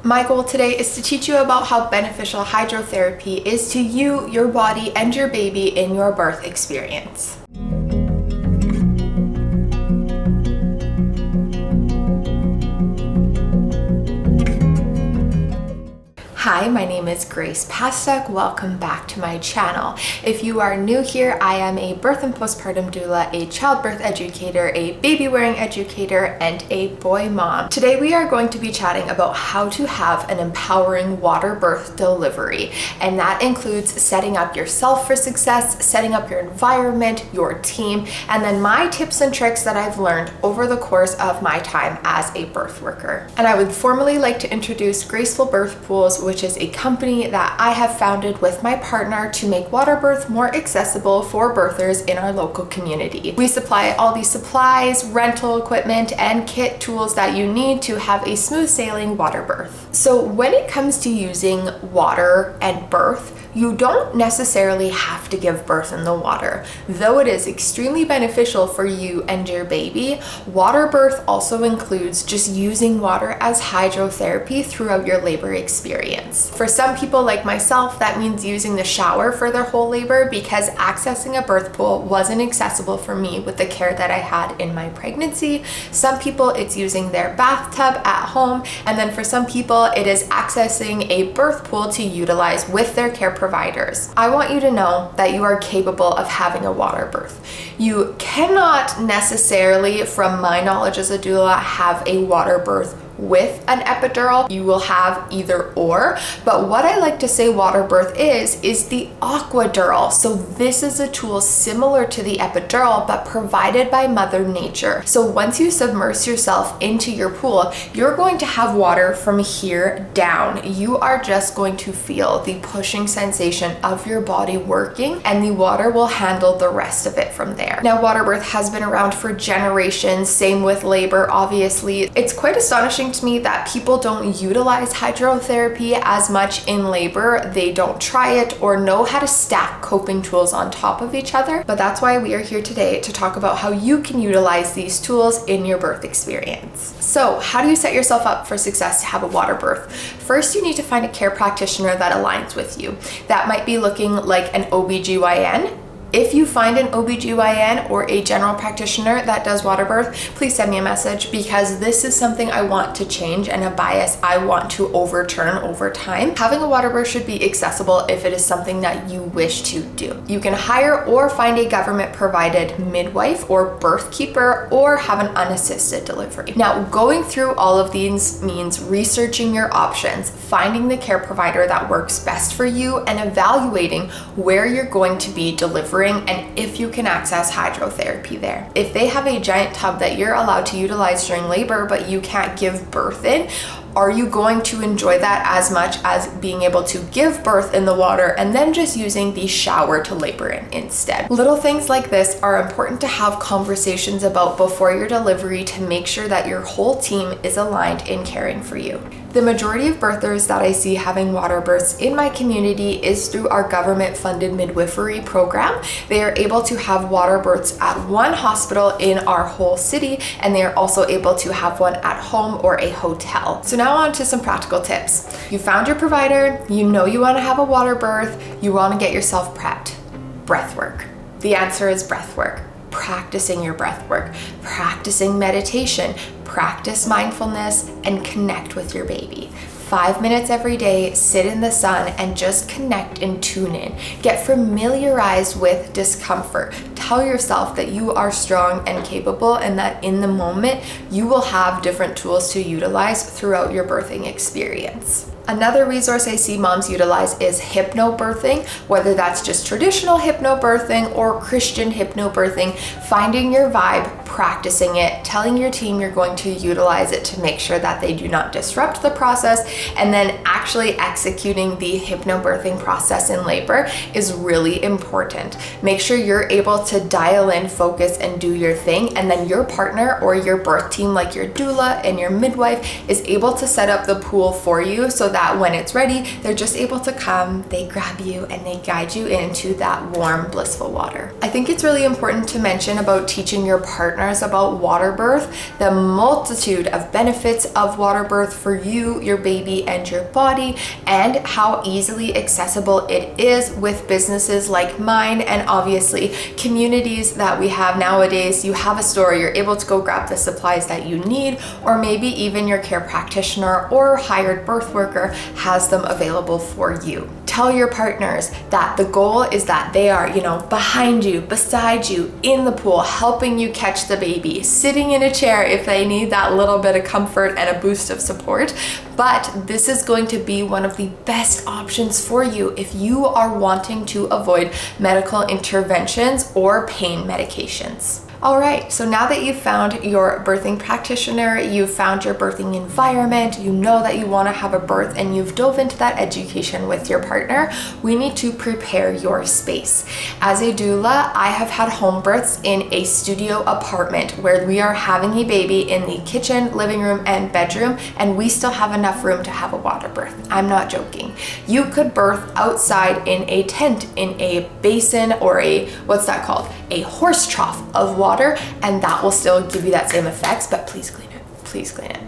My goal today is to teach you about how beneficial hydrotherapy is to you, your body, and your baby in your birth experience. Hi, my name is Grace Pastek. Welcome back to my channel. If you are new here, I am a birth and postpartum doula, a childbirth educator, a baby wearing educator, and a boy mom. Today we are going to be chatting about how to have an empowering water birth delivery, and that includes setting up yourself for success, setting up your environment, your team, and then my tips and tricks that I've learned over the course of my time as a birth worker. And I would formally like to introduce Graceful Birth Pools, which is a company that I have founded with my partner to make water birth more accessible for birthers in our local community. We supply all these supplies, rental equipment, and kit tools that you need to have a smooth sailing water birth. So when it comes to using water and birth, you don't necessarily have to give birth in the water. Though it is extremely beneficial for you and your baby, water birth also includes just using water as hydrotherapy throughout your labor experience. For some people like myself, that means using the shower for their whole labor because accessing a birth pool wasn't accessible for me with the care that I had in my pregnancy. Some people, it's using their bathtub at home, and then for some people, it is accessing a birth pool to utilize with their care providers. I want you to know that you are capable of having a water birth. You cannot necessarily, from my knowledge as a doula, have a water birth with an epidural. You will have either or, but what I like to say water birth is the aquadural. So this is a tool similar to the epidural, but provided by Mother Nature. So once you submerge yourself into your pool, you're going to have water from here down. You are just going to feel the pushing sensation of your body working, and the water will handle the rest of it from there. Now, water birth has been around for generations, same with labor, obviously. It's quite astonishing to me that people don't utilize hydrotherapy as much in labor. They don't try it or know how to stack coping tools on top of each other. But that's why we are here today to talk about how you can utilize these tools in your birth experience. So how do you set yourself up for success to have a water birth? First, you need to find a care practitioner that aligns with you. That might be looking like an OBGYN. If you find an OBGYN or a general practitioner that does water birth, please send me a message because this is something I want to change and a bias I want to overturn over time. Having a water birth should be accessible if it is something that you wish to do. You can hire or find a government provided midwife or birth keeper or have an unassisted delivery. Now, going through all of these means researching your options, finding the care provider that works best for you, and evaluating where you're going to be delivering and if you can access hydrotherapy there. If they have a giant tub that you're allowed to utilize during labor but you can't give birth in, are you going to enjoy that as much as being able to give birth in the water and then just using the shower to labor in instead? Little things like this are important to have conversations about before your delivery to make sure that your whole team is aligned in caring for you. The majority of birthers that I see having water births in my community is through our government-funded midwifery program. They are able to have water births at one hospital in our whole city, and they are also able to have one at home or a hotel. So now on to some practical tips. You found your provider, you know you want to have a water birth, you want to get yourself prepped. Breath work. The answer is breath work. Practicing your breath work, practicing meditation, practice mindfulness, and connect with your baby. 5 minutes every day, sit in the sun and just connect and tune in. Get familiarized with discomfort. Tell yourself that you are strong and capable and that in the moment you will have different tools to utilize throughout your birthing experience. Another resource I see moms utilize is hypnobirthing, whether that's just traditional hypnobirthing or Christian hypnobirthing, finding your vibe, practicing it, telling your team you're going to utilize it to make sure that they do not disrupt the process, and then actually executing the hypnobirthing process in labor is really important. Make sure you're able to dial in, focus, and do your thing, and then your partner or your birth team, like your doula and your midwife, is able to set up the pool for you so that that when it's ready, they're just able to come, they grab you, and they guide you into that warm, blissful water. I think it's really important to mention about teaching your partners about water birth, the multitude of benefits of water birth for you, your baby, and your body, and how easily accessible it is with businesses like mine, and obviously communities that we have nowadays. You have a store, you're able to go grab the supplies that you need, or maybe even your care practitioner or hired birth worker has them available for you. Tell your partners that the goal is that they are, behind you, beside you, in the pool, helping you catch the baby, sitting in a chair if they need that little bit of comfort and a boost of support. But this is going to be one of the best options for you if you are wanting to avoid medical interventions or pain medications. All right, so now that you've found your birthing practitioner, you've found your birthing environment, you know that you want to have a birth, and you've dove into that education with your partner, we need to prepare your space. As a doula, I have had home births in a studio apartment where we are having a baby in the kitchen, living room, and bedroom, and we still have enough room to have a water birth. I'm not joking. You could birth outside in a tent, in a basin, or what's that called? A horse trough of water, and that will still give you that same effects, but please clean it. Please clean it.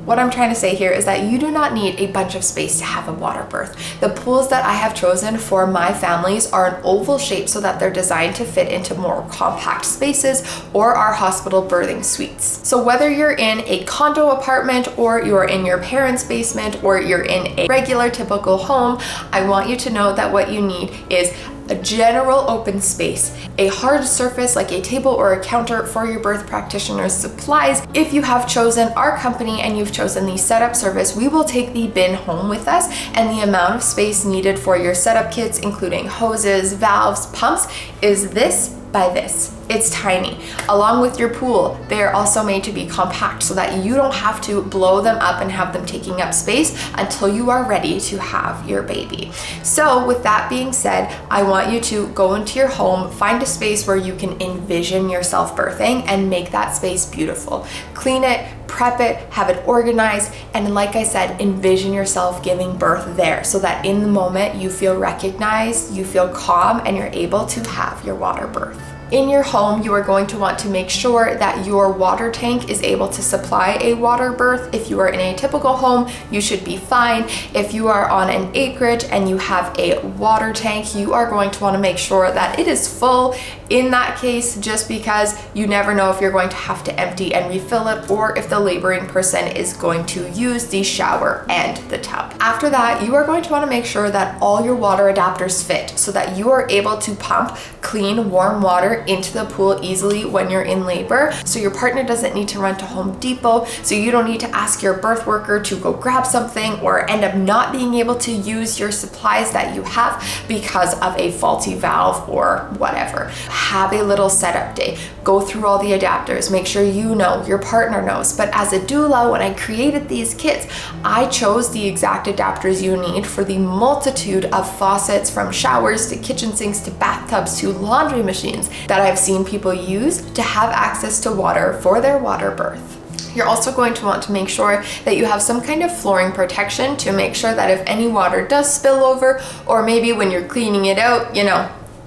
What I'm trying to say here is that you do not need a bunch of space to have a water birth. The pools that I have chosen for my families are an oval shape so that they're designed to fit into more compact spaces or our hospital birthing suites. So whether you're in a condo apartment or you're in your parents' basement or you're in a regular typical home, I want you to know that what you need is a general open space, a hard surface like a table or a counter for your birth practitioner's supplies. If you have chosen our company and you've chosen the setup service, we will take the bin home with us, and the amount of space needed for your setup kits, including hoses, valves, pumps, is this by this. It's tiny. Along with your pool, they are also made to be compact so that you don't have to blow them up and have them taking up space until you are ready to have your baby. So with that being said, I want you to go into your home, find a space where you can envision yourself birthing and make that space beautiful. Clean it, prep it, have it organized, and like I said, envision yourself giving birth there so that in the moment you feel recognized, you feel calm, and you're able to have your water birth. In your home, you are going to want to make sure that your water tank is able to supply a water birth. If you are in a typical home, you should be fine. If you are on an acreage and you have a water tank, you are going to want to make sure that it is full in that case, just because you never know if you're going to have to empty and refill it, or if the laboring person is going to use the shower and the tub. After that, you are going to want to make sure that all your water adapters fit so that you are able to pump clean, warm water into the pool easily when you're in labor. So your partner doesn't need to run to Home Depot, so you don't need to ask your birth worker to go grab something or end up not being able to use your supplies that you have because of a faulty valve or whatever. Have a little setup day. Go through all the adapters. Make sure you know, your partner knows. But as a doula, when I created these kits, I chose the exact adapters you need for the multitude of faucets, from showers to kitchen sinks to bathtubs to laundry machines, that I've seen people use to have access to water for their water birth. You're also going to want to make sure that you have some kind of flooring protection to make sure that if any water does spill over, or maybe when you're cleaning it out,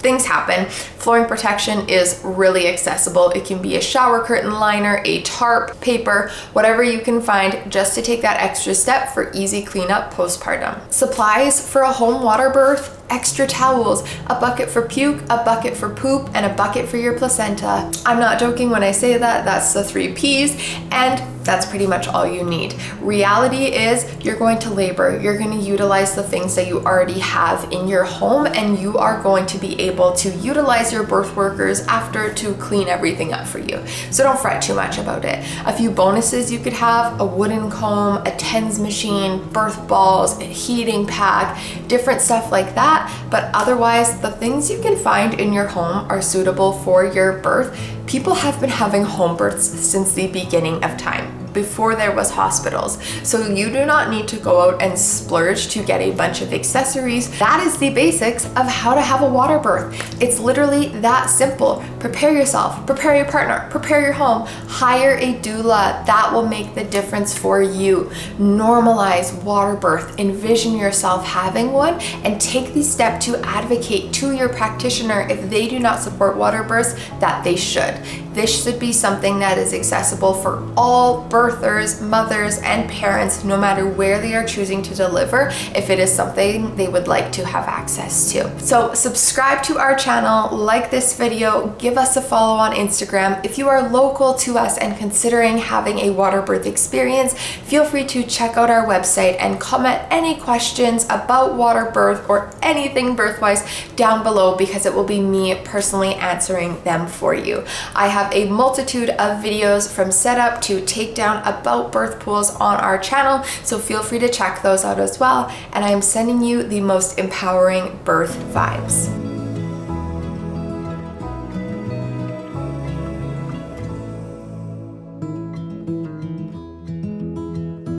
things happen. Flooring protection is really accessible. It can be a shower curtain liner, a tarp, paper, whatever you can find, just to take that extra step for easy cleanup postpartum. Supplies for a home water birth: extra towels, a bucket for puke, a bucket for poop, and a bucket for your placenta. I'm not joking when I say that. That's the 3 Ps, and that's pretty much all you need. Reality is you're going to labor. You're going to utilize the things that you already have in your home, and you are going to be able to utilize your birth workers after to clean everything up for you. So don't fret too much about it. A few bonuses you could have: a wooden comb, a TENS machine, birth balls, a heating pack, different stuff like that. But otherwise, the things you can find in your home are suitable for your birth. People have been having home births since the beginning of time. before there was hospitals. So you do not need to go out and splurge to get a bunch of accessories. That is the basics of how to have a water birth. It's literally that simple. Prepare yourself, prepare your partner, prepare your home, hire a doula. That will make the difference for you. Normalize water birth, envision yourself having one, and take the step to advocate to your practitioner if they do not support water births that they should. This should be something that is accessible for all birthers, mothers, and parents, no matter where they are choosing to deliver, if it is something they would like to have access to. So subscribe to our channel, like this video, give us a follow on Instagram. If you are local to us and considering having a water birth experience, feel free to check out our website and comment any questions about water birth or anything birthwise down below, because it will be me personally answering them for you. I have a multitude of videos from setup to takedown about birth pools on our channel, so feel free to check those out as well. And I am sending you the most empowering birth vibes.